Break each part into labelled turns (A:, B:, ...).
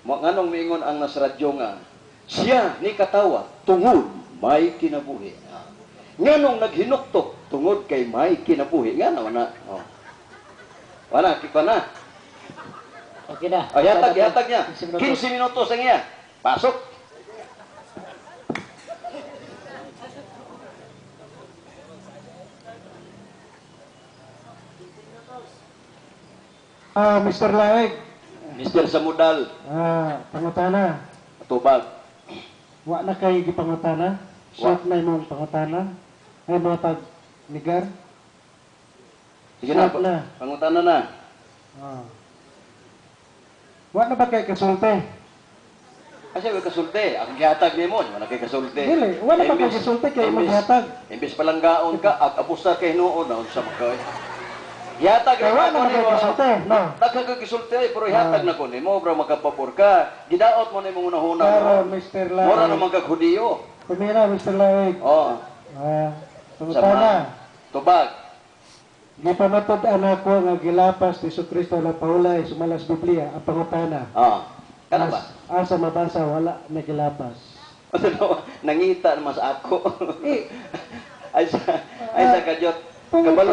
A: Nganong miingon ang nasa radyo nga, siya ni katawa tungod may kinabuhi. Nganong naghinuktok tungod kay may kinabuhi. Nga naman na. Oh. Wala, kikwa na.
B: Okay na.
A: Oh, yatag niya.
B: 15
A: 15 minutos ang iya. Pasok.
C: Mr. Laeg,
A: Mr. Samudal,
C: pangutana.
A: Tubag.
C: Wa na kay gipangutana. Short na imong pangutana. Ay mga pag-nigar.
A: Sige na,
C: Short na.
A: pangutana na.
C: Wa na ba kay kasulti?
A: Kasi may kasulti. Ang gihatag ni mo, wala kay kasulti.
C: Dili, wala pa kay kasulti kay maghatag.
A: Imbis palang gaon ka, abusta kay noon na sa magkay. Gihatag
C: Kaya
A: na
C: wala na kay kasulti, no?
A: Nagkakagisulti pero ihatag na ko ni mo, bro, magkapapor ka. Gidaot mo na yung unahuna mo.
C: Pero Mr. Laeg.
A: Mura naman kaghudiyo.
C: Pumira, Mr. Laeg.
A: Oo.
C: Pangutana.
A: Tubag.
C: Gipamatod-an ako nga gilapas ni Jesucristo na paulay sumalas Biblia ang pangutana.
A: Kana ba?
C: Asa mabasa wala na gilapas.
A: Nangita naman sa ako. ay sa kadyot.
C: Kabalo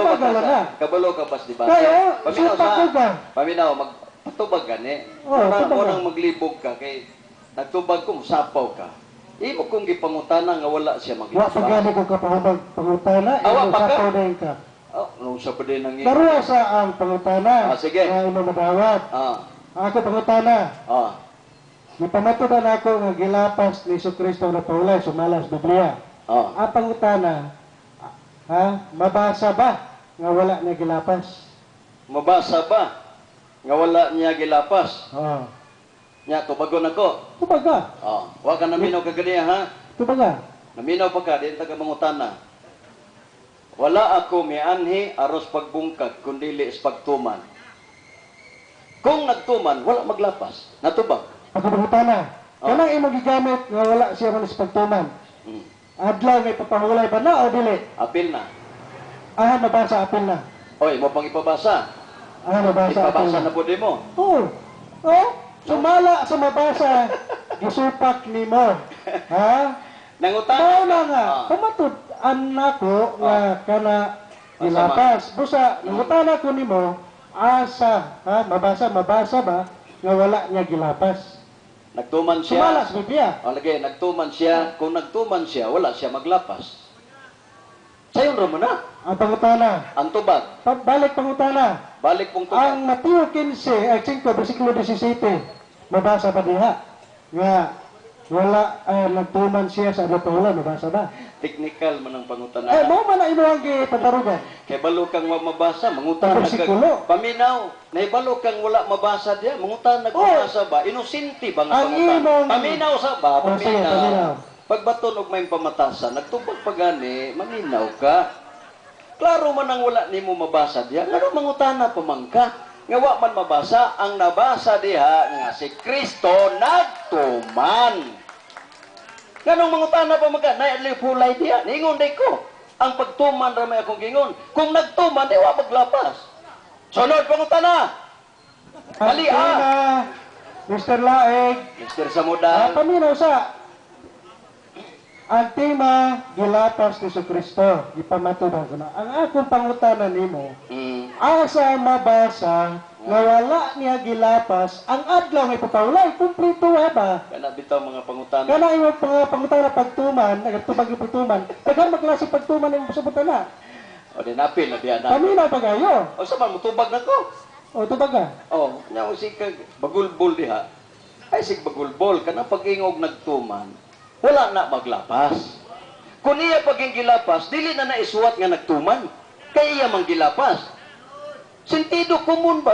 A: Kabalo ka pas di ba?
C: Kaya,
A: Paminaw
C: supak ko ba?
A: Paminaw magpatubag gani.
C: Tubag
A: Nang maglibog ka kay nagtubag ko musapaw ka. Imo kung gipangutana nga wala siya
C: Wa
A: maglibog.
C: pagani ko kapahubag pangutana,
A: Awa
C: imo
A: pa ka?
C: sa paudeng ka.
A: Nung sa pwede nang
C: Karuwa sa ang pangutana.
A: Sige.
C: Nga imo madawat. Ako pangutana. Napamatudan ako nga gilapas ni Jesucristo na paulay sumalas Biblia. Ang pangutana, mabasa ba nga wala na gilapas?
A: Mabasa ba nga wala niya gilapas? Nya tubagon ako.
C: Tubaga.
A: Wa ka naminaw ka ganiya ha.
C: Tubaga.
A: Naminaw pa ka din taga mangutana. Wala ako mianhi aros pagbungkag kundi is pagtuman. Kung nagtuman wala maglapas. Natubag.
C: Ako pangutana. Kanang imo gigamit nga wala siya man sa pagtuman. Adlaw may papahulay ba na o dili?
A: Apil na.
C: Mabasa apil na.
A: Oy, mo pang ipabasa.
C: Mabasa apil
A: Ipabasa
C: na.
A: na po mo.
C: Sumala sa mabasa, gisupak nimo.
A: Nangutana
C: Mao nga, pamatud nako nga kana gilapas. Busa nangutana ko nimo, asa, mabasa ba nga wala niya gilapas.
A: Nagtuman siya.
C: Sumalas Biblia.
A: Lagi, nagtuman siya. Kung nagtuman siya, wala siya maglapas. Sayon ro na.
C: Ang pangutana.
A: Ang tubag.
C: Balik pangutana.
A: Balik pong tubag.
C: Ang Mateo 15, ay 5, versikulo 17, mabasa pa diha. Nga, wala, nagtuman siya sa Paula, mabasa ba?
A: Technical man ang pangutana.
C: Mo man na imo ang gipatarugan.
A: Kay balo kang mabasa, mangutan
C: Versikulo.
A: paminaw. Naibalo kang wala mabasa diya, mangutan nagbasa ba? Inusinti ba nga
C: Ang
A: pangutan?
C: imong-
A: Paminaw sa ba?
C: Sige, paminaw.
A: Pagbaton og may pamatasan, nagtubag pa gani, maminaw ka. Klaro man ang wala nimo mabasa diya. Ngano mangutana pa man ka? Nga wa man mabasa, ang nabasa diha nga si Kristo nagtuman. Ganong mangutana pa magka, nailipulay diya. Ningon day ko, ang pagtuman ramay akong gingon. Kung nagtuman, di wa maglapas. Sunod pangutana. Hali
C: Mr. Laeg,
A: Mr. Samudal.
C: paminaw sa ang tema gilapas ni Jesucristo, ipamatudan ko na. Ang akong pangutana nimo, asa mabasa nga wala niya gilapas, ang adlaw may papawlay, kumplito ba?
A: Kana bitaw mga pangutana.
C: Kana yung pangutana pagtuman, nagtubag yung pagtuman, daghang maklase pagtuman yung sabutan na.
A: O din apil na diya na.
C: Paminaw pa kayo.
A: O sa man mutubag na ko.
C: O tubaga.
A: O, nya si kag bagulbol diha. Ay sig bagulbol kana pag-ingog nagtuman. Wala na maglapas. Kung iya paging gilapas, dili na naisuwat nga nagtuman. Kaya iya mang gilapas. Sentido komon ba?